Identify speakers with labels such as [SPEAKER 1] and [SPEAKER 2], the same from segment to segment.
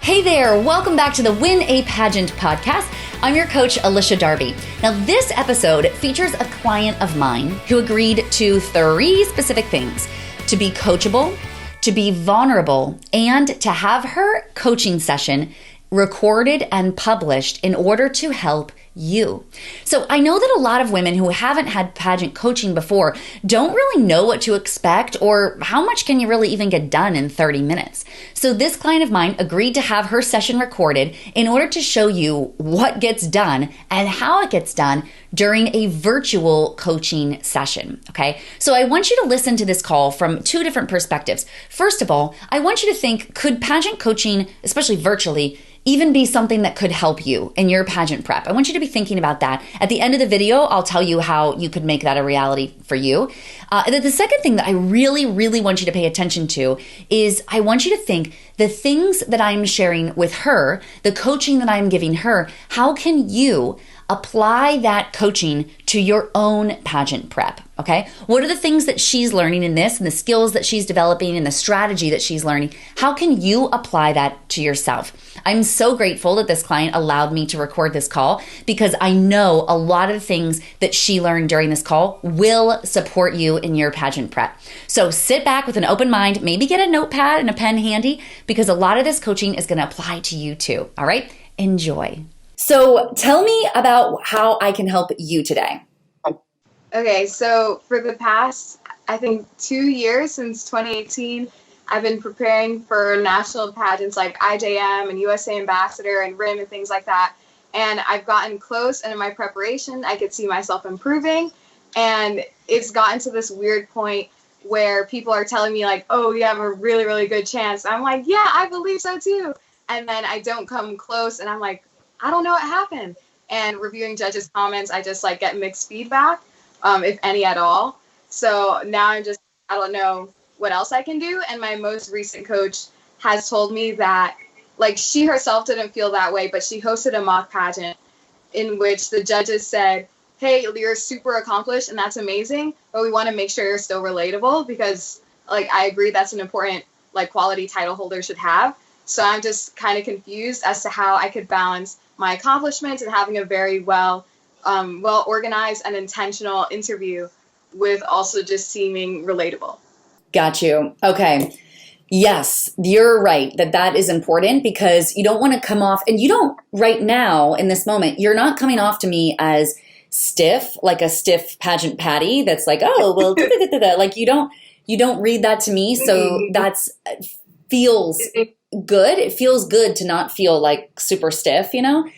[SPEAKER 1] Hey there, welcome back to the Win a Pageant podcast. I'm your coach, Alicia Darby. Now, this episode features a client of mine who agreed to 3 specific things: to be coachable, to be vulnerable, and to have her coaching session recorded and published in order to help you. So I know that a lot of women who haven't had pageant coaching before don't really know what to expect or how much can you really even get done in 30 minutes. So this client of mine agreed to have her session recorded in order to show you what gets done and how it gets done during a virtual coaching session. Okay, so I want you to listen to this call from 2 different perspectives. First of all, I want you to think, could pageant coaching, especially virtually, even be something that could help you in your pageant prep? I want you to be thinking about that. At the end of the video, I'll tell you how you could make that a reality for you. And the second thing that I really want you to pay attention to is I want you to think the things that I'm sharing with her, the coaching that I'm giving her, how can you apply that coaching to your own pageant prep, okay? What are the things that she's learning in this and the skills that she's developing and the strategy that she's learning? How can you apply that to yourself? I'm so grateful that this client allowed me to record this call because I know a lot of the things that she learned during this call will support you in your pageant prep. So sit back with an open mind, maybe get a notepad and a pen handy because a lot of this coaching is going to apply to you too, all right? Enjoy. So tell me about how I can help you today.
[SPEAKER 2] Okay, so for the past, I think 2 years since 2018, I've been preparing for national pageants like IJM and USA Ambassador and RIM and things like that. And I've gotten close, and in my preparation, I could see myself improving. And it's gotten to this weird point where people are telling me like, oh, you have a really good chance. I'm like, yeah, I believe so too. And then I don't come close, and I'm like, I don't know what happened. And reviewing judges' comments, I just like get mixed feedback, if any at all. So now I don't know what else I can do. And my most recent coach has told me that like she herself didn't feel that way, but she hosted a mock pageant in which the judges said, hey, you're super accomplished and that's amazing, but we want to make sure you're still relatable because like I agree that's an important like quality title holder should have. So I'm just kind of confused as to how I could balance my accomplishments and having a very well organized and intentional interview with also just seeming relatable.
[SPEAKER 1] Got you. Okay. Yes, you're right that is important because you don't want to come off, and you don't right now in this moment, you're not coming off to me as stiff, like a stiff pageant patty that's like, oh, well, like you don't read that to me. So that's feels good. It feels good to not feel like super stiff, you know?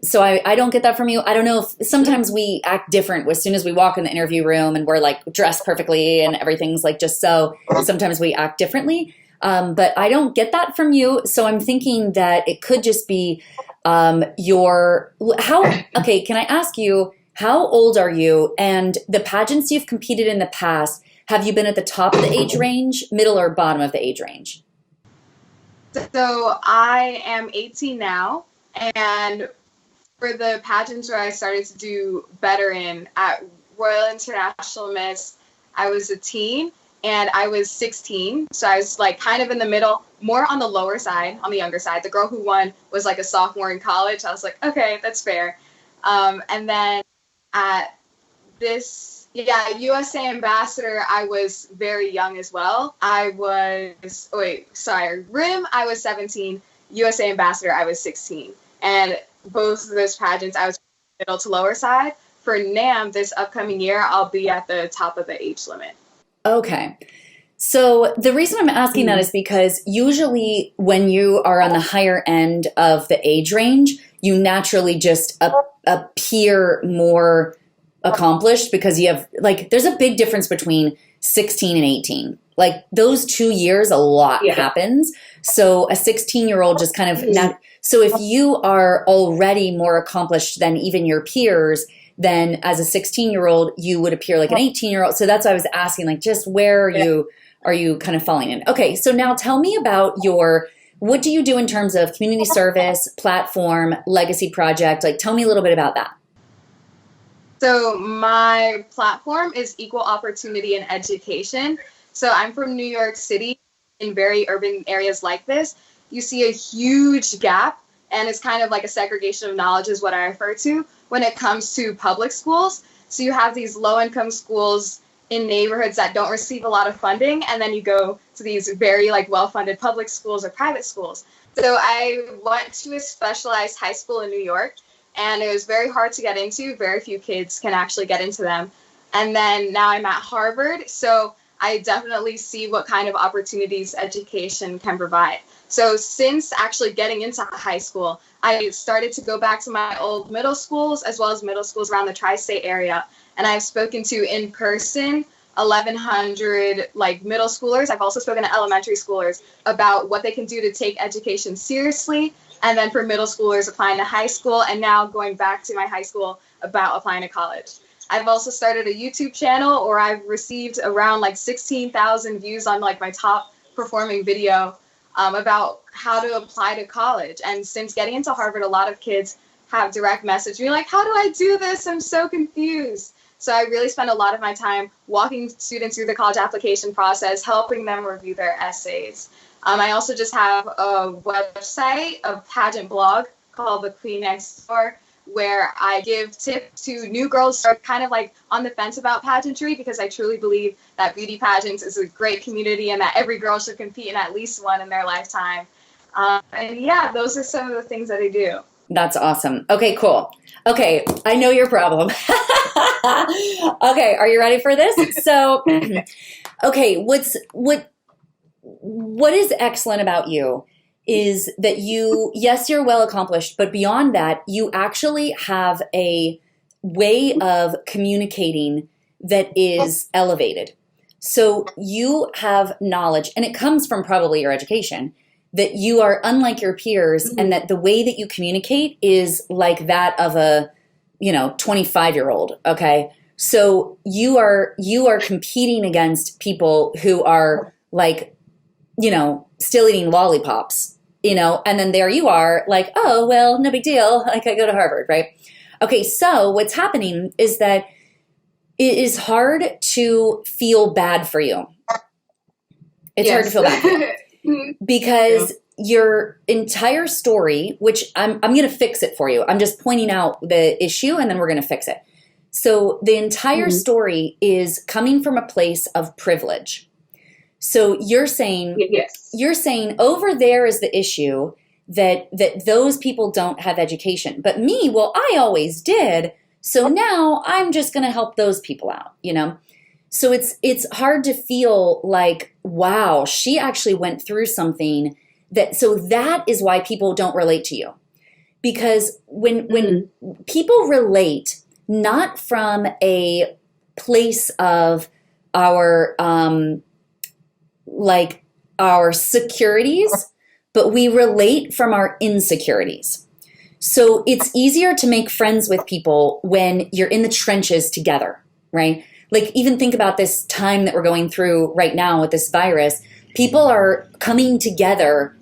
[SPEAKER 1] So I don't get that from you. I don't know if sometimes we act different as soon as we walk in the interview room and we're like dressed perfectly and everything's like just so. Sometimes we act differently. But I don't get that from you. So I'm thinking that it could just be okay, can I ask you, how old are you? And the pageants you've competed in the past, have you been at the top of the age range, middle or bottom of the age range?
[SPEAKER 2] So I am 18 now. And for the pageants where I started to do better in at Royal International Miss, I was a teen and I was 16. So I was like kind of in the middle, more on the lower side, on the younger side. The girl who won was like a sophomore in college. I was like, okay, that's fair. And then at this, USA Ambassador, I was very young as well. RIM, I was 17. USA Ambassador, I was 16. And both of those pageants, I was middle to lower side. For NAM this upcoming year, I'll be at the top of the age limit.
[SPEAKER 1] Okay. So the reason I'm asking that is because usually when you are on the higher end of the age range, you naturally just appear more accomplished because you have like, there's a big difference between 16 and 18. Like those 2 years, a lot happens. So a 16-year-old just kind of, so if you are already more accomplished than even your peers, then as a 16-year-old, you would appear like an 18-year-old. So that's why I was asking, like, just where are you kind of falling in? Okay, so now tell me about what do you do in terms of community service, platform, legacy project? Like, tell me a little bit about that.
[SPEAKER 2] So my platform is equal opportunity and education. So I'm from New York City in very urban areas like this. you see a huge gap, and it's kind of like a segregation of knowledge is what I refer to when it comes to public schools. So you have these low-income schools in neighborhoods that don't receive a lot of funding, and then you go to these very like well-funded public schools or private schools. So I went to a specialized high school in New York, and it was very hard to get into. Very few kids can actually get into them. And then now I'm at Harvard, so I definitely see what kind of opportunities education can provide. So since actually getting into high school, I started to go back to my old middle schools as well as middle schools around the tri-state area. And I've spoken to in person 1,100 like middle schoolers. I've also spoken to elementary schoolers about what they can do to take education seriously. And then for middle schoolers applying to high school, and now going back to my high school about applying to college. I've also started a YouTube channel where I've received around like 16,000 views on like my top performing video about how to apply to college. And since getting into Harvard, a lot of kids have direct messaged me like, how do I do this? I'm so confused. So I really spend a lot of my time walking students through the college application process, helping them review their essays. I also just have a website, a pageant blog called The Queen Next Door, where I give tips to new girls who are kind of like on the fence about pageantry, because I truly believe that beauty pageants is a great community and that every girl should compete in at least one in their lifetime. And yeah, those are some of the things that I do.
[SPEAKER 1] That's awesome. Okay, cool. Okay, I know your problem. Okay, are you ready for this? So, okay, what is excellent about you is that yes, you're well accomplished, but beyond that, you actually have a way of communicating that is elevated. So you have knowledge, and it comes from probably your education, that you are unlike your peers, and that the way that you communicate is like that of a 25-year-old. Okay, so you are competing against people who are like still eating lollipops, and then there you are like, oh, well, no big deal. Like, I go to Harvard, right? Okay, so what's happening is that it is hard to feel bad for you. It's hard to feel bad for you because your entire story, which I'm going to fix it for you. I'm just pointing out the issue, and then we're going to fix it. So the entire story is coming from a place of privilege. So you're saying, over there is the issue that those people don't have education. But me, well, I always did. So now I'm just going to help those people out, So it's hard to feel like, wow, she actually went through something so that is why people don't relate to you. Because when people relate, not from a place of our securities, but we relate from our insecurities. So it's easier to make friends with people when you're in the trenches together, right? Like, even think about this time that we're going through right now with this virus. People are coming together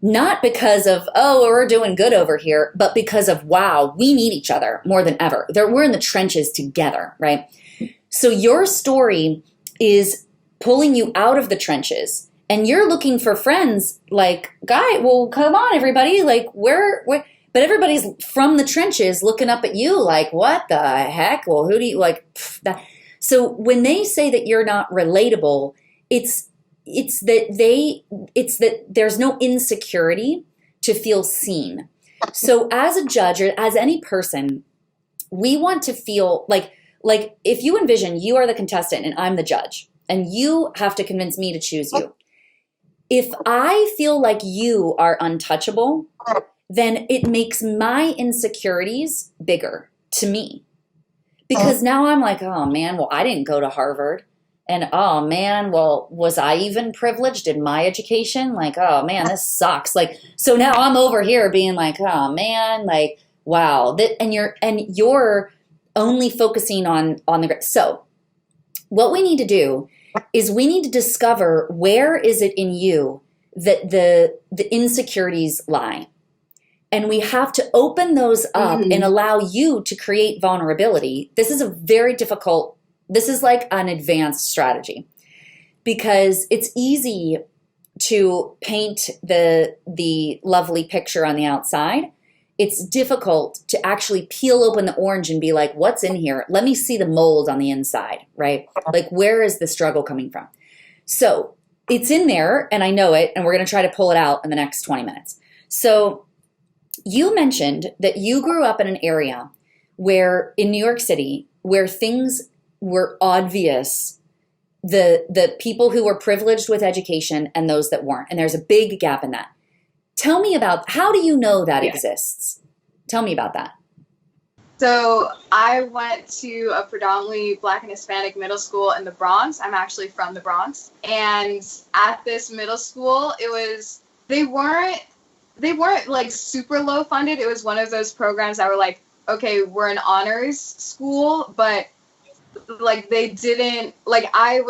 [SPEAKER 1] not because of, oh, we're doing good over here, but because of, wow, we need each other more than ever. We're in the trenches together, right? So your story is pulling you out of the trenches, and you're looking for friends like, well, come on, everybody. Like, but everybody's from the trenches looking up at you like, what the heck? Well, who do you like? That. So when they say that you're not relatable, it's that there's no insecurity to feel seen. So as a judge, or as any person, we want to feel like if you envision you are the contestant and I'm the judge, and you have to convince me to choose you. If I feel like you are untouchable, then it makes my insecurities bigger to me. Because now I'm like, oh man, well, I didn't go to Harvard. And oh man, well, was I even privileged in my education? Like, oh man, this sucks. Like, so now I'm over here being like, oh man, like, wow. And you're only focusing on the, so what we need to do is we need to discover where is it in you that the insecurities lie. And we have to open those up and allow you to create vulnerability. This is this is like an advanced strategy, because it's easy to paint the lovely picture on the outside. It's difficult to actually peel open the orange and be like, what's in here? Let me see the mold on the inside, right? Like, where is the struggle coming from? So it's in there, and I know it, and we're going to try to pull it out in the next 20 minutes. So you mentioned that you grew up in an area where, in New York City, where things were obvious, the people who were privileged with education and those that weren't, and there's a big gap in that. Tell me about, how do you know that exists? Tell me about that.
[SPEAKER 2] So I went to a predominantly Black and Hispanic middle school in the Bronx. I'm actually from the Bronx. And at this middle school, they weren't like super low funded. It was one of those programs that were like, okay, we're an honors school, but like they didn't, like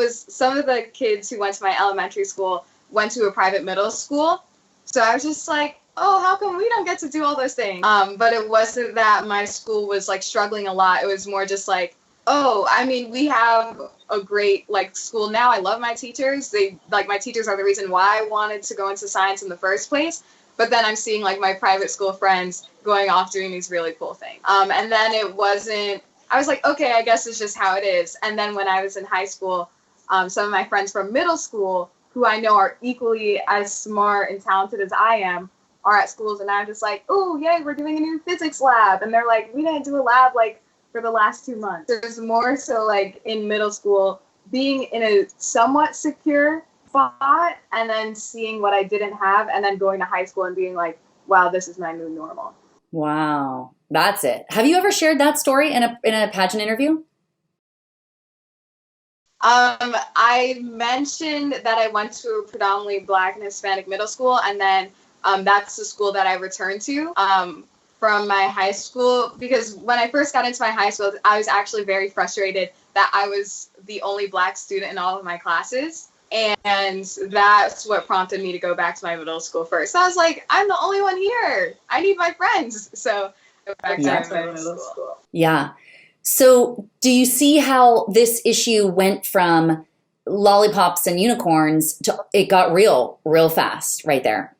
[SPEAKER 2] some of the kids who went to my elementary school went to a private middle school. So I was just like, oh, how come we don't get to do all those things? But it wasn't that my school was like struggling a lot. It was more just like, oh, I mean, we have a great like school now. I love my teachers. My teachers are the reason why I wanted to go into science in the first place. But then I'm seeing like my private school friends going off doing these really cool things. And then I was like, okay, I guess it's just how it is. And then when I was in high school, some of my friends from middle school, who I know are equally as smart and talented as I am, are at schools, and I'm just like, oh, yay, we're doing a new physics lab. And they're like, we didn't do a lab like for the last 2 months. There's more so like in middle school, being in a somewhat secure spot and then seeing what I didn't have, and then going to high school and being like, wow, this is my new normal.
[SPEAKER 1] Wow, that's it. Have you ever shared that story in a pageant interview?
[SPEAKER 2] I mentioned that I went to a predominantly Black and Hispanic middle school, and then that's the school that I returned to from my high school, because when I first got into my high school, I was actually very frustrated that I was the only Black student in all of my classes, and that's what prompted me to go back to my middle school first. So I was like, I'm the only one here. I need my friends. So I went back to my middle school.
[SPEAKER 1] Yeah. So do you see how this issue went from lollipops and unicorns to it got real fast right there?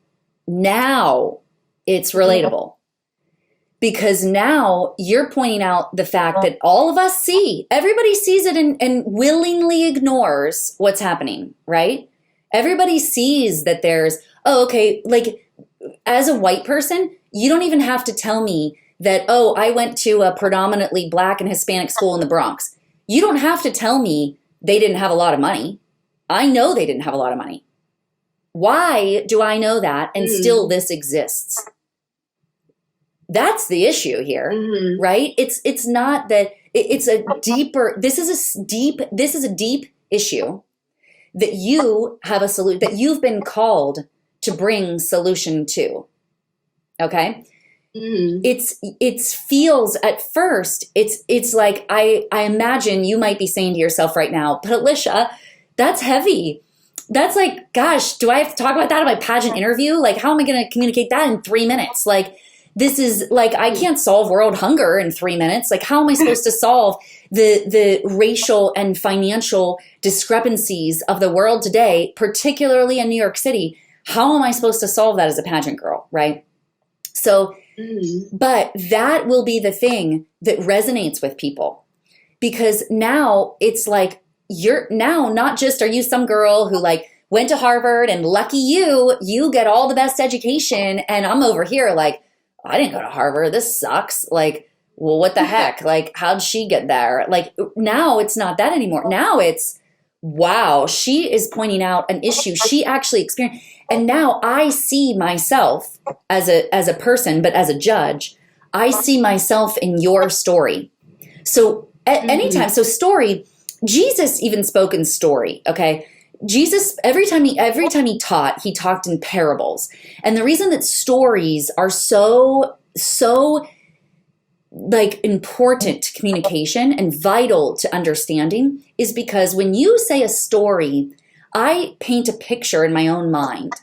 [SPEAKER 1] Now it's relatable, because now you're pointing out the fact that all of us everybody sees it and willingly ignores what's happening, right? Everybody sees that there's, oh, okay, like as a white person, you don't even have to tell me that, oh, I went to a predominantly Black and Hispanic school in the Bronx. You don't have to tell me they didn't have a lot of money. I know they didn't have a lot of money. Why do I know that and still this exists? That's the issue here, right? It's not that it's a deeper, this is a deep issue that you have a solution, that you've been called to bring solution to. Okay? It feels at first, it's like, I imagine you might be saying to yourself right now, but Alicia, that's heavy. That's like, gosh, do I have to talk about that in my pageant interview? Like, how am I going to communicate that in 3 minutes? Like, this is like, I can't solve world hunger in 3 minutes. Like, how am I supposed to solve the racial and financial discrepancies of the world today, particularly in New York City? How am I supposed to solve that as a pageant girl, right? So, but that will be the thing that resonates with people, because now it's like, you're now not just, are you some girl who like went to Harvard and lucky you get all the best education, and I'm over here like, I didn't go to Harvard, this sucks. Like, well, what the heck? Like, how'd she get there? Like, now it's not that anymore. Now it's, wow, she is pointing out an issue she actually experienced. And now I see myself as a person, but as a judge, I see myself in your story. So at any time, so story, Jesus even spoke in story, okay? Jesus, every time he taught, he talked in parables. And the reason that stories are so like important to communication and vital to understanding is because when you say a story, I paint a picture in my own mind.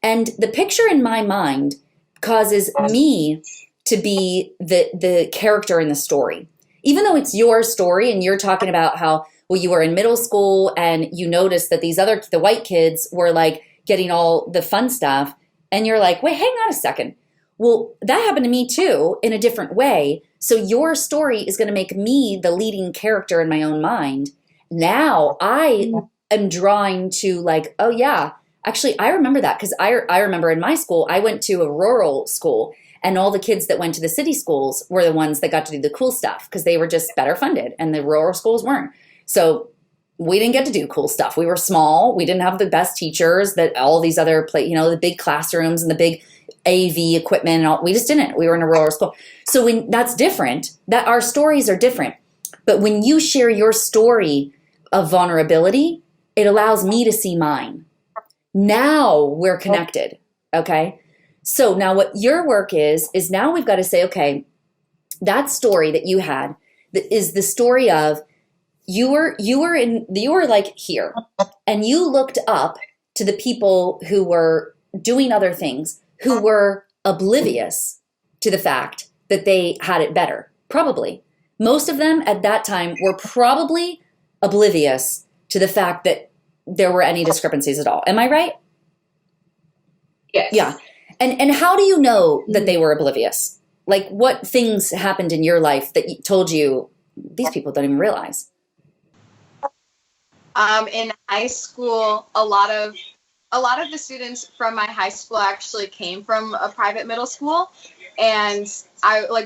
[SPEAKER 1] And the picture in my mind causes me to be the character in the story. Even though it's your story and you're talking about how, well, you were in middle school and you noticed that the white kids were like getting all the fun stuff. And you're like, wait, hang on a second. Well, that happened to me too in a different way. So your story is going to make me the leading character in my own mind. Now I am drawing to like, oh yeah, actually I remember that because I remember in my school, I went to a rural school and all the kids that went to the city schools were the ones that got to do the cool stuff because they were just better funded and the rural schools weren't. So we didn't get to do cool stuff. We were small. We didn't have the best teachers that all these other the big classrooms and the big AV equipment and all. We just didn't. We were in a rural school. So when that's different, that our stories are different. But when you share your story of vulnerability, it allows me to see mine. Now we're connected. Okay. So now what your work is now we've got to say, okay, that story that you had is the story of you were like here and you looked up to the people who were doing other things, who were oblivious to the fact that they had it better. Probably. Most of them at that time were probably oblivious to the fact that there were any discrepancies at all. Am I right?
[SPEAKER 2] Yes.
[SPEAKER 1] Yeah. And how do you know that they were oblivious? Like what things happened in your life that told you these people don't even realize?
[SPEAKER 2] In high school, a lot of the students from my high school actually came from a private middle school. And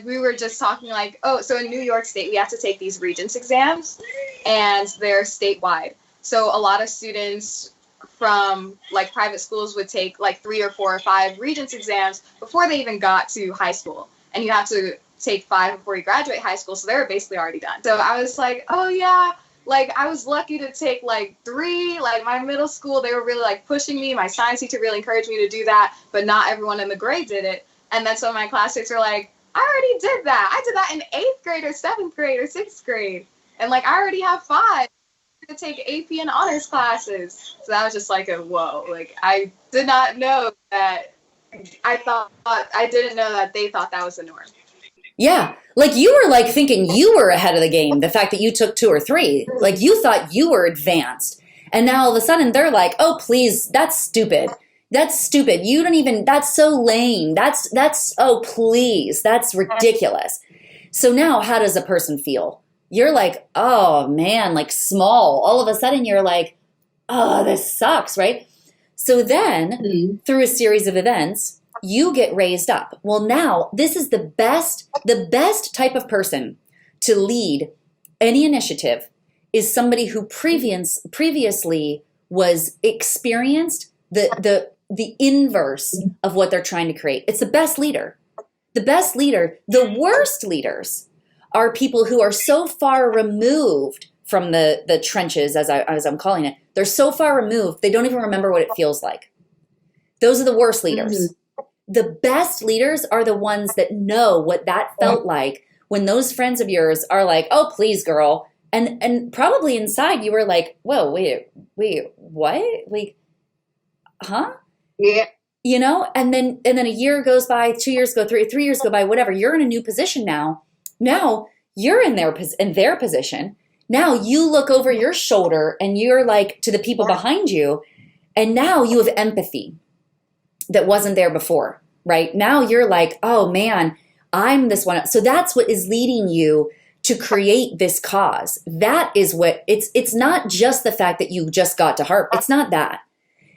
[SPEAKER 2] we were just talking like, oh, so in New York State, we have to take these Regents exams and they're statewide. So a lot of students from like private schools would take like 3 or 4 or 5 Regents exams before they even got to high school. And you have to take 5 before you graduate high school. So they were basically already done. So I was like, oh yeah. Like, I was lucky to take, like, 3. Like, my middle school, they were really, like, pushing me. My science teacher really encouraged me to do that, but not everyone in the grade did it. And then some of my classmates were like, I already did that. I did that in 8th grade or 7th grade or 6th grade. And, like, I already have 5 to take AP and honors classes. So that was just, like, a whoa. Like, I did not know that. I didn't know that they thought that was the norm.
[SPEAKER 1] Yeah. Like you were like thinking you were ahead of the game. The fact that you took 2 or 3, like you thought you were advanced. And now all of a sudden they're like, oh, please, that's stupid. That's stupid. You don't even, that's so lame. Oh, please, that's ridiculous. So now how does a person feel? You're like, oh man, like small. All of a sudden you're like, oh, this sucks, right? So then through a series of events, you get raised up. Well, now this is the best type of person to lead any initiative is somebody who previously was experienced the inverse of what they're trying to create. It's the best leader. The best leader, the worst leaders are people who are so far removed from the trenches, as I'm calling it. They're so far removed, they don't even remember what it feels like. Those are the worst leaders. The best leaders are the ones that know what that felt like when those friends of yours are like, oh, please, girl. And probably inside you were like, whoa, wait, what? Like, huh?
[SPEAKER 2] Yeah.
[SPEAKER 1] You know, and then a year goes by, 2 years go, 3 years go by, whatever. You're in a new position now. Now you're in their position. Now you look over your shoulder and you're like to the people behind you. And now you have empathy that wasn't there before, right? Now you're like, oh man, I'm this one. So that's what is leading you to create this cause. That is what it's not just the fact that you just got to Harvard. It's not that.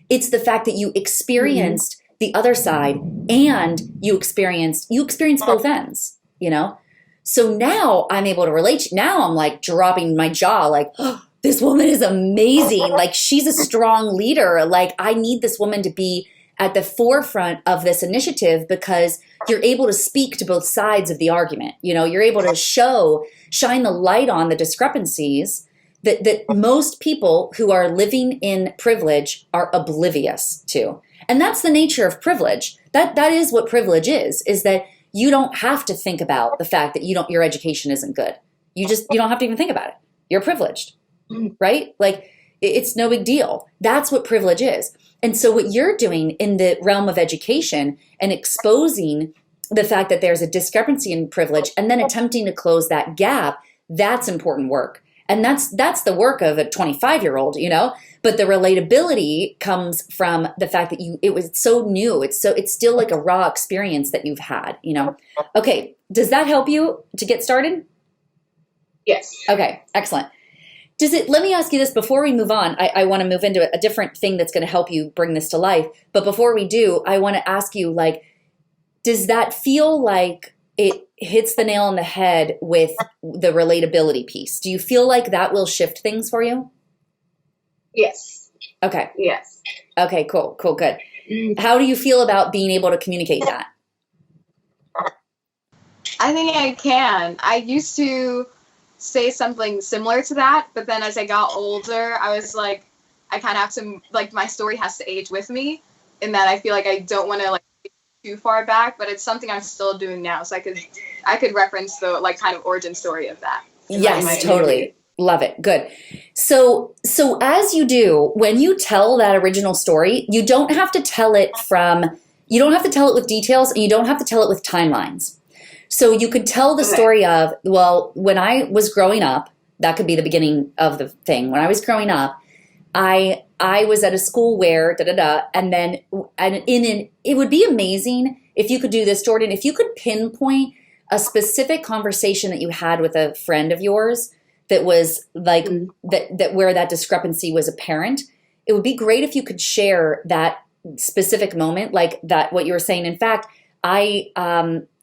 [SPEAKER 1] It's the fact that you experienced the other side and you experienced both ends, you know? So now I'm able to relate. Now I'm like dropping my jaw like, oh, this woman is amazing. Like she's a strong leader. Like I need this woman to be at the forefront of this initiative because you're able to speak to both sides of the argument. You know, you're able to shine the light on the discrepancies that most people who are living in privilege are oblivious to. And that's the nature of privilege. That is what privilege is that you don't have to think about the fact that your education isn't good. You don't have to even think about it. You're privileged, right? Like it's no big deal. That's what privilege is. And so what you're doing in the realm of education and exposing the fact that there's a discrepancy in privilege and then attempting to close that gap, that's important work. And that's the work of a 25-year-old, you know? But the relatability comes from the fact that it was so new. It's still like a raw experience that you've had, you know? Okay. Does that help you to get started?
[SPEAKER 2] Yes.
[SPEAKER 1] Okay. Excellent. Let me ask you this before we move on. I want to move into a different thing that's going to help you bring this to life. But before we do, I want to ask you, like, does that feel like it hits the nail on the head with the relatability piece? Do you feel like that will shift things for you?
[SPEAKER 2] Yes.
[SPEAKER 1] Okay.
[SPEAKER 2] Yes.
[SPEAKER 1] Okay, cool, good. How do you feel about being able to communicate that?
[SPEAKER 2] I think I can. I used to say something similar to that, but then as I got older, I was like, I kind of have to, like, my story has to age with me, in that I feel like I don't want to, like, get too far back, but it's something I'm still doing now, so I could reference the, like, kind of origin story of that.
[SPEAKER 1] Yes, totally. Love it. Good. So as you do, when you tell that original story, you don't have to tell it with details, and you don't have to tell it with timelines. So you could tell the story of, well, when I was growing up, that could be the beginning of the thing. When I was growing up, I was at a school where it would be amazing if you could do this, Jordan, if you could pinpoint a specific conversation that you had with a friend of yours that was like that where that discrepancy was apparent. It would be great if you could share that specific moment, like that, what you were saying. In fact, I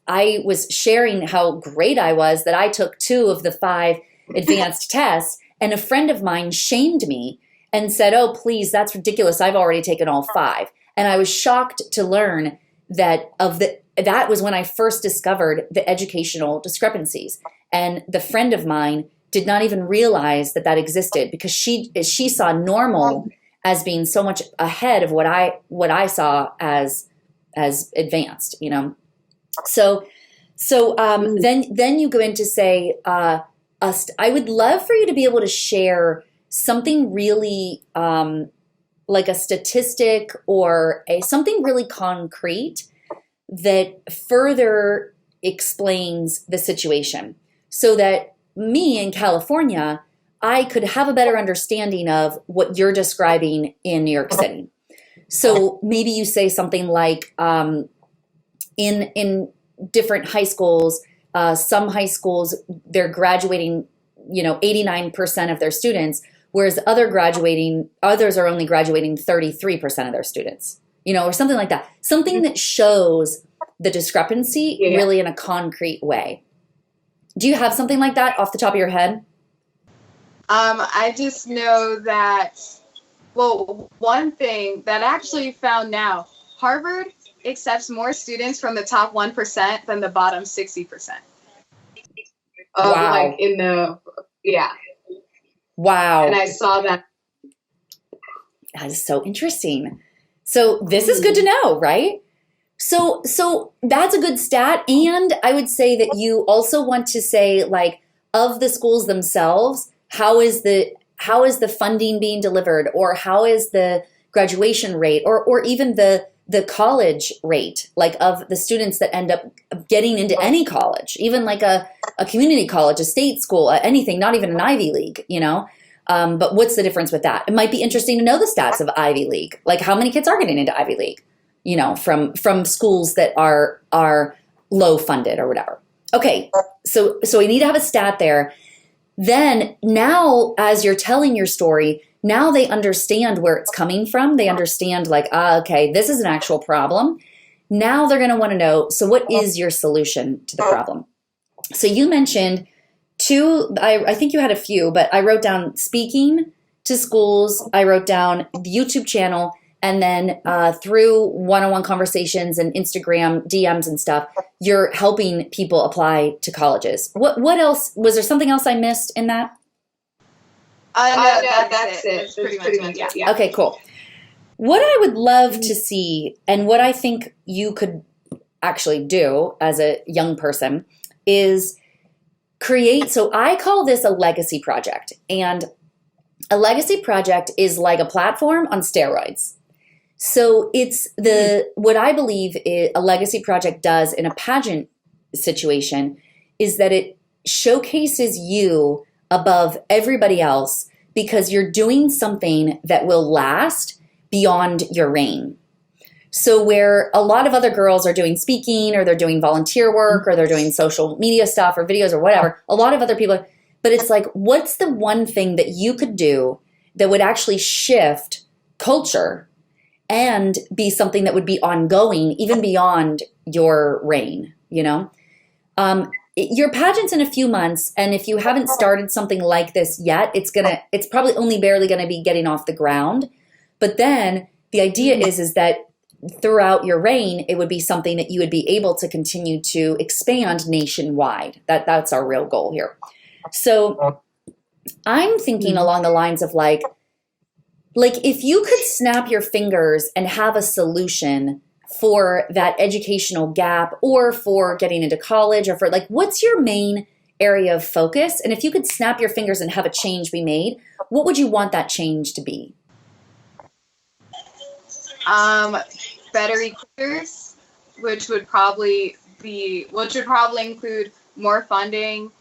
[SPEAKER 1] was sharing how great I was that I took 2 of the 5 advanced tests, and a friend of mine shamed me and said, "Oh, please, that's ridiculous. I've already taken all 5." And I was shocked to learn that that was when I first discovered the educational discrepancies. And the friend of mine did not even realize that existed, because she saw normal as being so much ahead of what I saw as advanced, you know. So then you go in to say, I would love for you to be able to share something really like a statistic or something really concrete that further explains the situation, so that me in California, I could have a better understanding of what you're describing in New York City. So maybe you say something like, in different high schools, some high schools, they're graduating, 89% of their students, whereas others are only graduating 33% of their students, or something like that. Something that shows the discrepancy really in a concrete way. Do you have something like that off the top of your head?
[SPEAKER 2] I just know that, well, one thing that I actually found now, Harvard accepts more students from the top 1% than the bottom 60%.
[SPEAKER 1] Wow. Wow.
[SPEAKER 2] And I saw that.
[SPEAKER 1] That is so interesting. So this is good to know, right? So that's a good stat. And I would say that you also want to say, like, of the schools themselves, how is the funding being delivered, or how is the graduation rate, or even the college rate, like of the students that end up getting into any college, even like a community college, a state school, anything, not even an Ivy League, but what's the difference with that? It might be interesting to know the stats of Ivy League, like how many kids are getting into Ivy League, from schools that are low funded or whatever. Okay, so we need to have a stat there. Then now, as you're telling your story, now they understand where it's coming from. They understand, like, okay, this is an actual problem. Now they're going to want to know, so what is your solution to the problem? So you mentioned 2, I think you had a few, but I wrote down speaking to schools. I wrote down the YouTube channel, and then through one-on-one conversations and Instagram DMs and stuff, you're helping people apply to colleges. What else? Was there something else I missed in that?
[SPEAKER 2] No, that's it. It's pretty much it. Yeah.
[SPEAKER 1] Okay, cool. What I would love to see, and what I think you could actually do as a young person, is create, so I call this a legacy project. And a legacy project is like a platform on steroids. So it's what I believe a legacy project does in a pageant situation is that it showcases you above everybody else because you're doing something that will last beyond your reign. So where a lot of other girls are doing speaking, or they're doing volunteer work, or they're doing social media stuff or videos or whatever, a lot of other people, but it's like, what's the one thing that you could do that would actually shift culture and be something that would be ongoing even beyond your reign, you know? Your pageant's in a few months, and if you haven't started something like this yet, it's probably only barely gonna be getting off the ground. But then the idea is that throughout your reign, it would be something that you would be able to continue to expand nationwide. That's our real goal here. So I'm thinking along the lines of like if you could snap your fingers and have a solution for that educational gap, or for getting into college, or for like, what's your main area of focus? And if you could snap your fingers and have a change be made, what would you want that change to be?
[SPEAKER 2] Better recruiters, which would probably include more funding,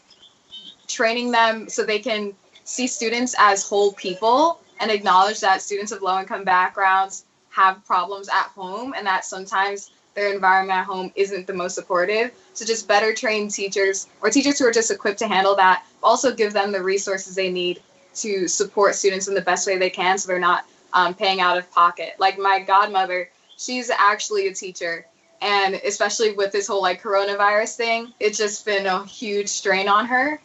[SPEAKER 2] training them so they can see students as whole people and acknowledge that students of low-income backgrounds have problems at home, and that sometimes their environment at home isn't the most supportive. So just better trained teachers, or teachers who are just equipped to handle that, also give them the resources they need to support students in the best way they can, so they're not paying out of pocket. Like my godmother, she's actually a teacher, and especially with this whole like coronavirus thing, it's just been a huge strain on her,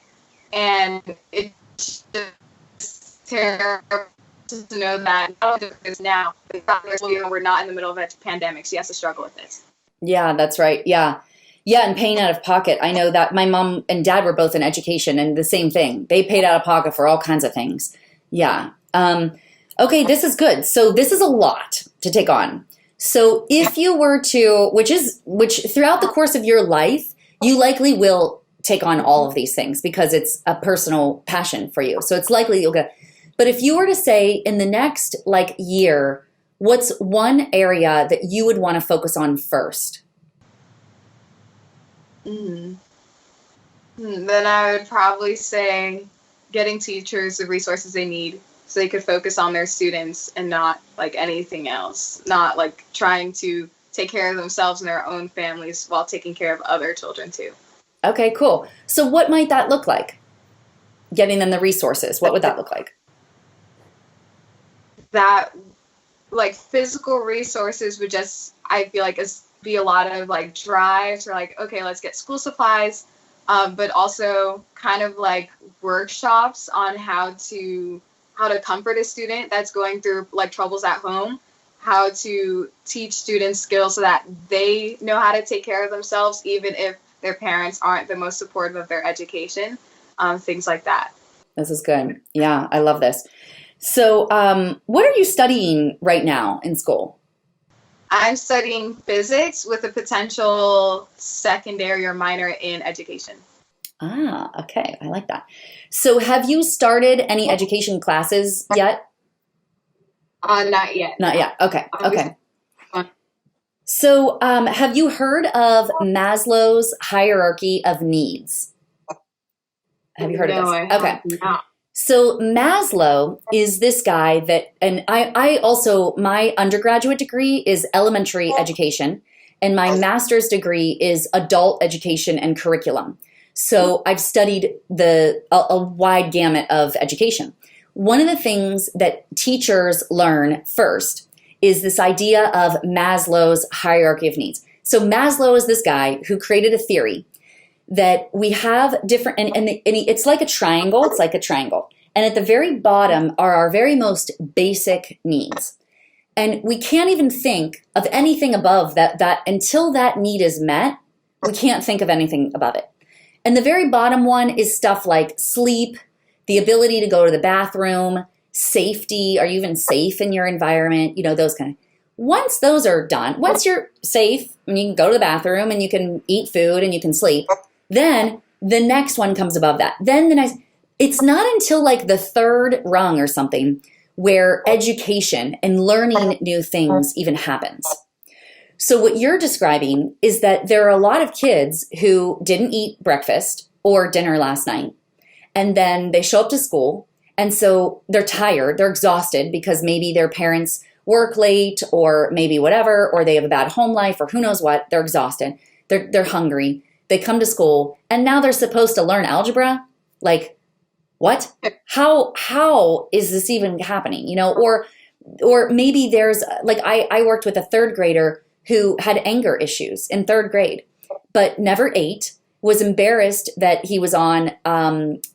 [SPEAKER 2] and it's just terrible to know that not only is now, but we're not in the middle of a pandemic. She has to struggle with this.
[SPEAKER 1] Yeah, that's right. Yeah, and paying out of pocket. I know that my mom and dad were both in education, and the same thing. They paid out of pocket for all kinds of things. Yeah. Okay, this is good. So this is a lot to take on. So if you were to, which throughout the course of your life, you likely will take on all of these things because it's a personal passion for you. So it's likely you'll get. But if you were to say in the next year, what's one area that you would want to focus on first?
[SPEAKER 2] Then I would probably say getting teachers the resources they need so they could focus on their students and not anything else, not trying to take care of themselves and their own families while taking care of other children too.
[SPEAKER 1] Okay, cool. So what might that look like? Getting them the resources. What would that look like?
[SPEAKER 2] That physical resources would just, I feel be a lot of drives or okay, let's get school supplies, but also kind of workshops on how to comfort a student that's going through troubles at home, how to teach students skills so that they know how to take care of themselves even if their parents aren't the most supportive of their education, things like that.
[SPEAKER 1] This is good. Yeah, I love this. So what are you studying right now in school?
[SPEAKER 2] I'm studying physics with a potential secondary or minor in education.
[SPEAKER 1] Ah, okay. I like that. So have you started any education classes yet?
[SPEAKER 2] Not yet.
[SPEAKER 1] Not yet. Okay. Okay. So have you heard of Maslow's hierarchy of needs? Have you heard of this? Okay.
[SPEAKER 2] Not.
[SPEAKER 1] So Maslow is this guy that, and I also, my undergraduate degree is elementary education, and my master's degree is adult education and curriculum. So I've studied a wide gamut of education. One of the things that teachers learn first is this idea of Maslow's hierarchy of needs. So Maslow is this guy who created a theory that we have different, and it's like a triangle. It's like a triangle. And at the very bottom are our very most basic needs. And we can't even think of anything above that until that need is met, we can't think of anything above it. And the very bottom one is stuff like sleep, the ability to go to the bathroom, safety. Are you even safe in your environment? Those kind of. Once those are done, once you're safe and you can go to the bathroom and you can eat food and you can sleep, then the next one comes above that. Then the next, it's not until the third rung or something where education and learning new things even happens. So what you're describing is that there are a lot of kids who didn't eat breakfast or dinner last night, and then they show up to school And so they're tired, they're exhausted because maybe their parents work late or maybe whatever, or they have a bad home life or who knows what. They're exhausted. They're hungry. They come to school and now they're supposed to learn algebra. Like, what? How is this even happening? You know, or maybe there's like I worked with a third grader who had anger issues in third grade, but never ate, was embarrassed that he was on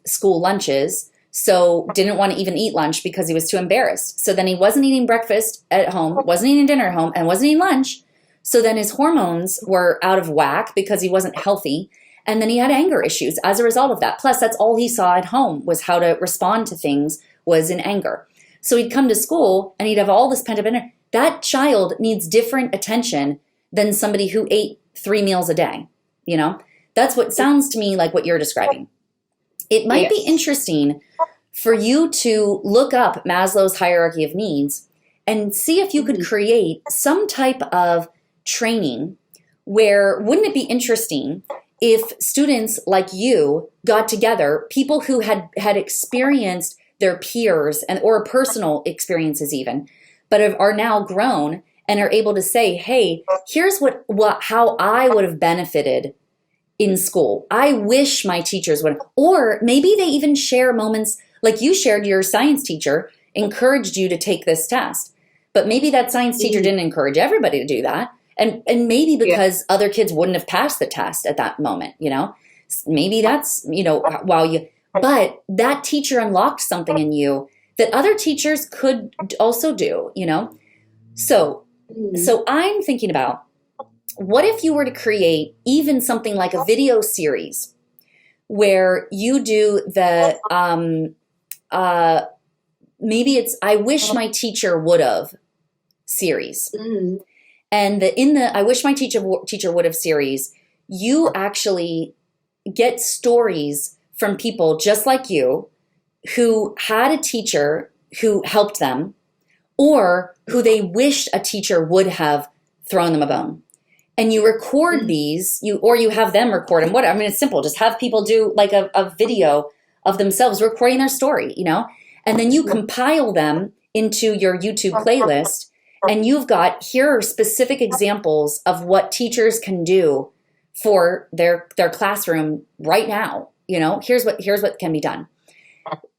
[SPEAKER 1] school lunches, so didn't want to even eat lunch because he was too embarrassed. So then he wasn't eating breakfast at home, wasn't eating dinner at home, and wasn't eating lunch. So then his hormones were out of whack because he wasn't healthy. And then he had anger issues as a result of that. Plus, that's all he saw at home was how to respond to things was in anger. So he'd come to school and he'd have all this pent up energy. That child needs different attention than somebody who ate 3 meals a day. You know, that's what sounds to me like what you're describing. It might be interesting for you to look up Maslow's hierarchy of needs and see if you could create some type of training where, wouldn't it be interesting if students like you got together, people who had experienced their peers and or personal experiences even, but are now grown and are able to say, hey, here's how I would have benefited in school. I wish my teachers would, or maybe they even share moments like you shared. Your science teacher encouraged you to take this test, but maybe that science teacher didn't encourage everybody to do that. And maybe because other kids wouldn't have passed the test at that moment, you know, maybe that's, you know, but that teacher unlocked something in you that other teachers could also do, you know? So I'm thinking about, what if you were to create even something like a video series where you do the, maybe it's, I wish my teacher would have series. Mm-hmm. And in the I wish my teacher would have series, you actually get stories from people just like you who had a teacher who helped them or who they wished a teacher would have thrown them a bone. And you record these, you have them record them. Whatever. I mean, it's simple. Just have people do like a video of themselves recording their story, you know, and then you compile them into your YouTube playlist. And you've got, here are specific examples of what teachers can do for their classroom right now. You know, here's what can be done.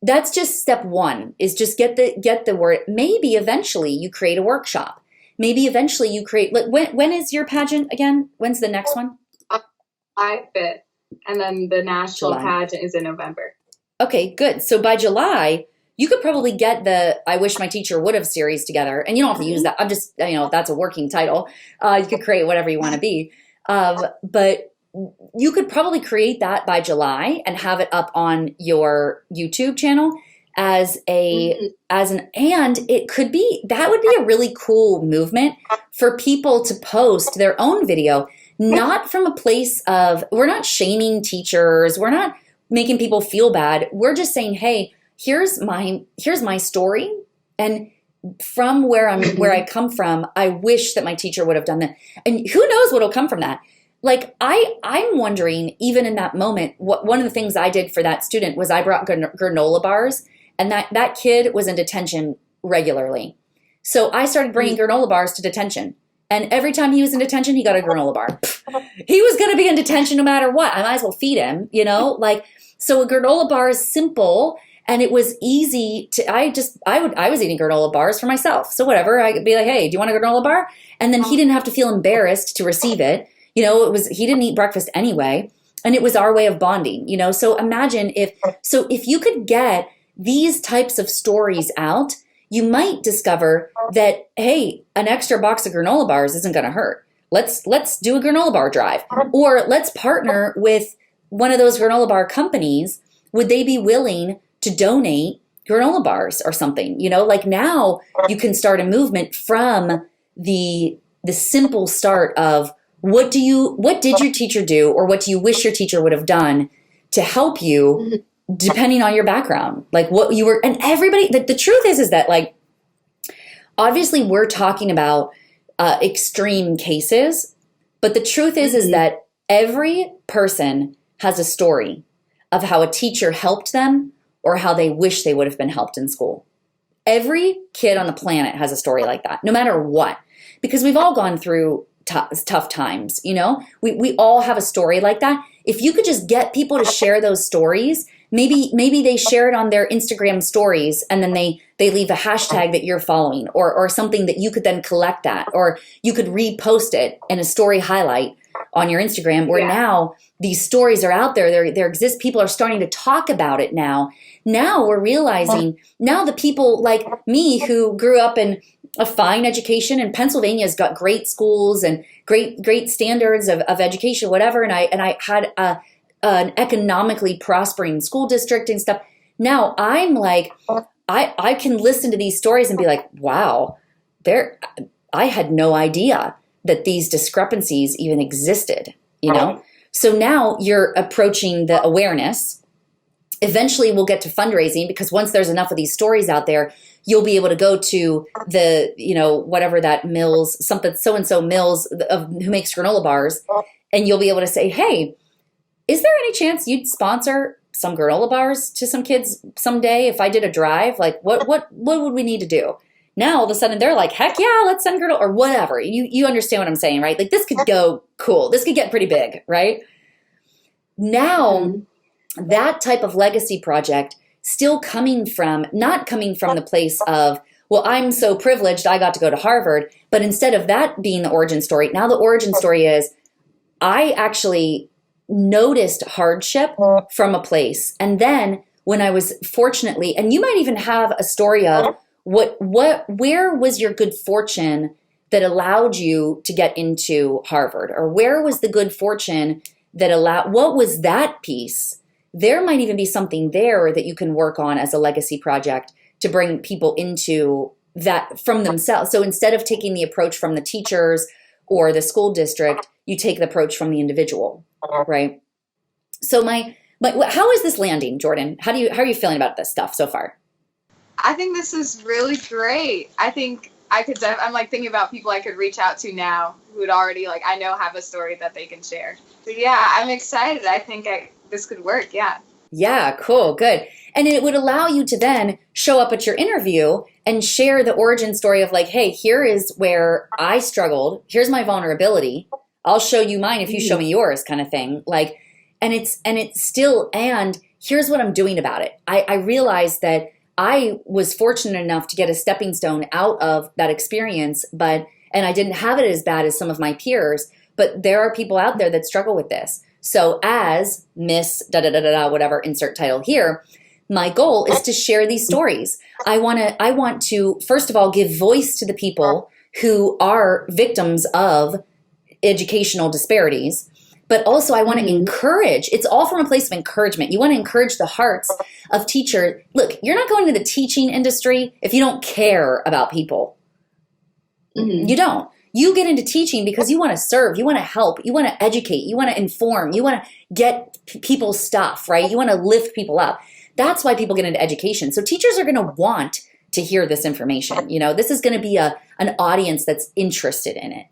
[SPEAKER 1] That's just step one, is just get the word. Maybe eventually you create a workshop. Maybe eventually you create, when is your pageant again? When's the next one?
[SPEAKER 2] July 5th. And then the national pageant is in November.
[SPEAKER 1] Okay, good. So by July, you could probably get the I Wish My Teacher Would Have series together. And you don't have to use that. I'm just, you know, that's a working title. You could create whatever you want to be. But you could probably create that by July and have it up on your YouTube channel and it could be, that would be a really cool movement for people to post their own video, not from a place of, we're not shaming teachers. We're not making people feel bad. We're just saying, hey, here's my story, and from where I come from, I wish that my teacher would have done that. And who knows what'll come from that? Like I'm wondering, even in that moment, one of the things I did for that student was I brought granola bars, and that kid was in detention regularly. So I started bringing granola bars to detention, and every time he was in detention, he got a granola bar. He was going to be in detention no matter what. I might as well feed him, you know, like, so a granola bar is simple. And it was easy to, I was eating granola bars for myself. So whatever, I could be like, hey, do you want a granola bar? And then he didn't have to feel embarrassed to receive it. You know, he didn't eat breakfast anyway. And it was our way of bonding, you know? So imagine if you could get these types of stories out, you might discover that, hey, an extra box of granola bars isn't going to hurt. Let's do a granola bar drive, or let's partner with one of those granola bar companies. Would they be willing to donate granola bars or something? You know, like now you can start a movement from the simple start of what did your teacher do, or what do you wish your teacher would have done to help you, depending on your background, like what you were. And everybody, the truth is that, like, obviously we're talking about extreme cases, but the truth is that every person has a story of how a teacher helped them or how they wish they would have been helped in school. Every kid on the planet has a story like that, no matter what, because we've all gone through tough times. We all have a story like that. If you could just get people to share those stories, maybe they share it on their Instagram stories, and then they leave a hashtag that you're following, or something that you could then collect that, or you could repost it in a story highlight on your Instagram, where now these stories are out there. There exist. People are starting to talk about it now. Now we're realizing, now the people like me who grew up in a fine education, and Pennsylvania's got great schools and great standards of education, whatever. And I had an economically prospering school district and stuff. Now I'm like, I can listen to these stories and be like, wow, I had no idea that these discrepancies even existed, So now you're approaching the awareness. Eventually we'll get to fundraising, because once there's enough of these stories out there, you'll be able to go to the, whatever that Mills, something so-and-so Mills who makes granola bars. And you'll be able to say, hey, is there any chance you'd sponsor some granola bars to some kids someday if I did a drive? Like, what would we need to do? Now, all of a sudden, they're like, heck yeah, let's send granola, or whatever. You understand what I'm saying, right? Like, this could go cool. This could get pretty big, right? Now, that type of legacy project still not coming from the place of, well, I'm so privileged, I got to go to Harvard. But instead of that being the origin story, now the origin story is, I actually noticed hardship from a place. And then when I was fortunately, and you might even have a story of where was your good fortune that allowed you to get into Harvard? Or where was the good fortune that what was that piece? There might even be something there that you can work on as a legacy project to bring people into that from themselves. So instead of taking the approach from the teachers or the school district, you take the approach from the individual, right? So how is this landing, Jordan? How are you feeling about this stuff so far?
[SPEAKER 2] I think this is really great. I think I'm like thinking about people I could reach out to now who would already, like, I know have a story that they can share. So yeah, I'm excited. I think this could work. Yeah.
[SPEAKER 1] Yeah, cool, good. And it would allow you to then show up at your interview and share the origin story of like, hey, here is where I struggled. Here's my vulnerability. I'll show you mine if you show me yours, kind of thing. Like, and here's what I'm doing about it. I realized that I was fortunate enough to get a stepping stone out of that experience, and I didn't have it as bad as some of my peers, but there are people out there that struggle with this. So as Miss whatever, insert title here, my goal is to share these stories. I want to, first of all, give voice to the people who are victims of educational disparities. But also I want to encourage, it's all from a place of encouragement. You want to encourage the hearts of teachers. Look, you're not going to the teaching industry if you don't care about people. You don't. You get into teaching because you want to serve, you want to help, you want to educate, you want to inform, you want to get people stuff, right? You want to lift people up. That's why people get into education. So teachers are going to want to hear this information. This is going to be an audience that's interested in it,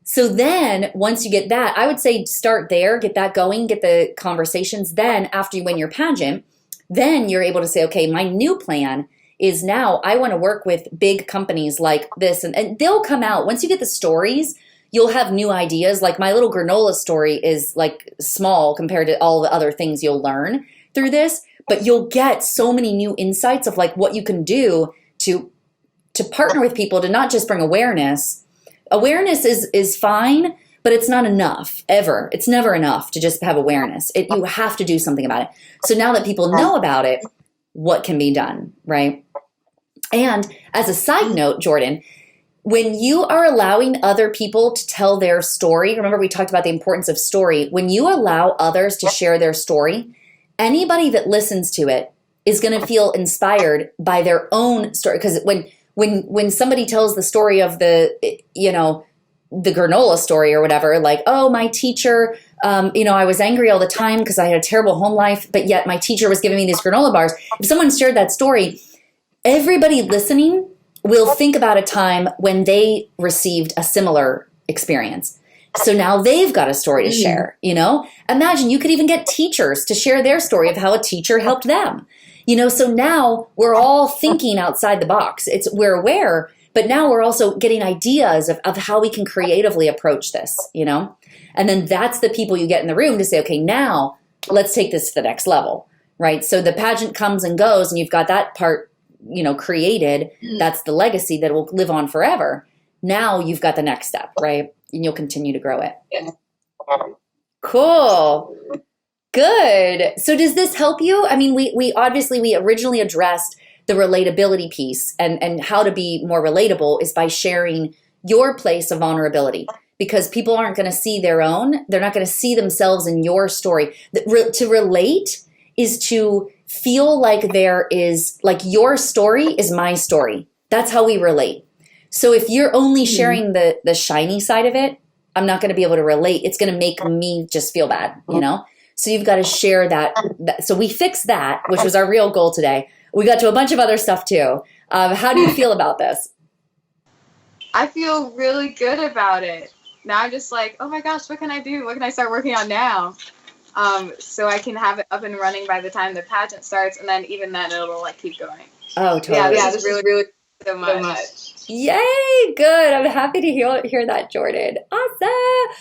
[SPEAKER 1] So then once you get that, I would say start there, get that going, get the conversations. Then after you win your pageant, then you're able to say, okay, my new plan is now I want to work with big companies like this. And they'll come out. Once you get the stories, you'll have new ideas. Like my little granola story is like small compared to all the other things you'll learn through this. But you'll get so many new insights of like what you can do to partner with people to not just bring awareness. Awareness is fine, but it's not enough, ever. It's never enough to just have awareness. You have to do something about it. So now that people know about it, what can be done, right? And as a side note, Jordan, when you are allowing other people to tell their story, remember we talked about the importance of story. When you allow others to share their story, anybody that listens to it is going to feel inspired by their own story. Because when somebody tells the story of the granola story or whatever, like, oh, my teacher, I was angry all the time because I had a terrible home life, but yet my teacher was giving me these granola bars. If someone shared that story, everybody listening will think about a time when they received a similar experience. So now they've got a story to share, Imagine you could even get teachers to share their story of how a teacher helped them. So now we're all thinking outside the box. We're aware, but now we're also getting ideas of how we can creatively approach this, And then that's the people you get in the room to say, okay, now let's take this to the next level, right? So the pageant comes and goes and you've got that part, created. That's the legacy that will live on forever. Now you've got the next step, right? And you'll continue to grow it. Cool. Good. So does this help you? I mean, we originally addressed the relatability piece and how to be more relatable is by sharing your place of vulnerability, because people aren't going to see their own. They're not going to see themselves in your story. To relate is to feel like your story is my story. That's how we relate. So if you're only sharing the shiny side of it, I'm not going to be able to relate. It's going to make me just feel bad, So you've got to share that. So we fixed that, which was our real goal today. We got to a bunch of other stuff too. How do you feel about this?
[SPEAKER 2] I feel really good about it. Now I'm just like, oh my gosh, what can I do? What can I start working on now? So I can have it up and running by the time the pageant starts, and then even then it'll keep going.
[SPEAKER 1] Oh, totally.
[SPEAKER 2] Yeah, this is really so much.
[SPEAKER 1] Yay, good. I'm happy to hear that, Jordan. Awesome.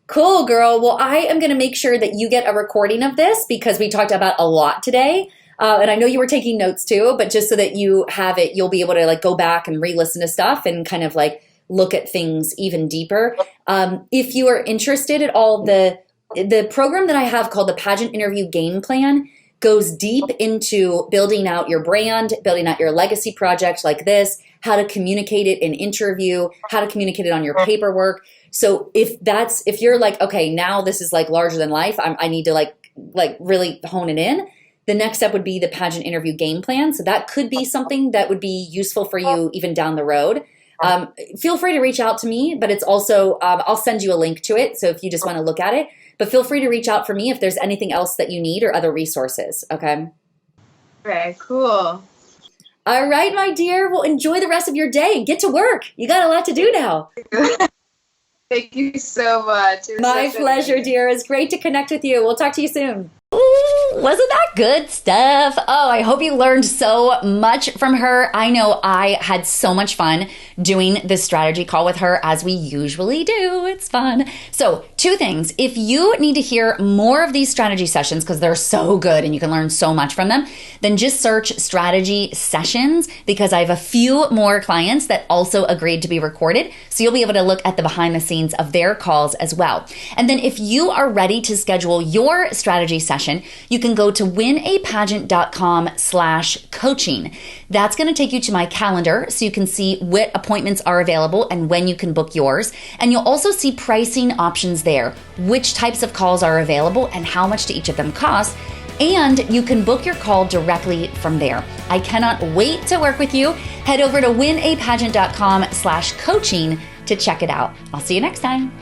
[SPEAKER 1] Cool, girl. Well, I am going to make sure that you get a recording of this because we talked about a lot today. And I know you were taking notes too, but just so that you have it, you'll be able to go back and re-listen to stuff and kind of look at things even deeper. If you are interested at all, the program that I have called the Pageant Interview Game Plan goes deep into building out your brand, building out your legacy project like this, how to communicate it in interview, how to communicate it on your paperwork. So if you're okay, now this is larger than life, I need to really hone it in. The next step would be the Pageant Interview Game Plan. So that could be something that would be useful for you even down the road. Feel free to reach out to me, but it's also, I'll send you a link to it. So if you just want to look at it, but feel free to reach out for me if there's anything else that you need or other resources. Okay.
[SPEAKER 2] Okay, cool.
[SPEAKER 1] All right, my dear. Well, enjoy the rest of your day. Get to work. You got a lot to do now.
[SPEAKER 2] Thank you so much.
[SPEAKER 1] My pleasure, dear. It's great to connect with you. We'll talk to you soon. Ooh, wasn't that good stuff? Oh, I hope you learned so much from her. I know I had so much fun doing this strategy call with her, as we usually do. It's fun. So 2 things. If you need to hear more of these strategy sessions, because they're so good and you can learn so much from them, then just search strategy sessions, because I have a few more clients that also agreed to be recorded. So you'll be able to look at the behind the scenes of their calls as well. And then if you are ready to schedule your strategy session, you can go to winapageant.com/coaching. That's going to take you to my calendar so you can see what appointments are available and when you can book yours. And you'll also see pricing options there, which types of calls are available and how much do each of them cost. And you can book your call directly from there. I cannot wait to work with you. Head over to winapageant.com/coaching to check it out. I'll see you next time.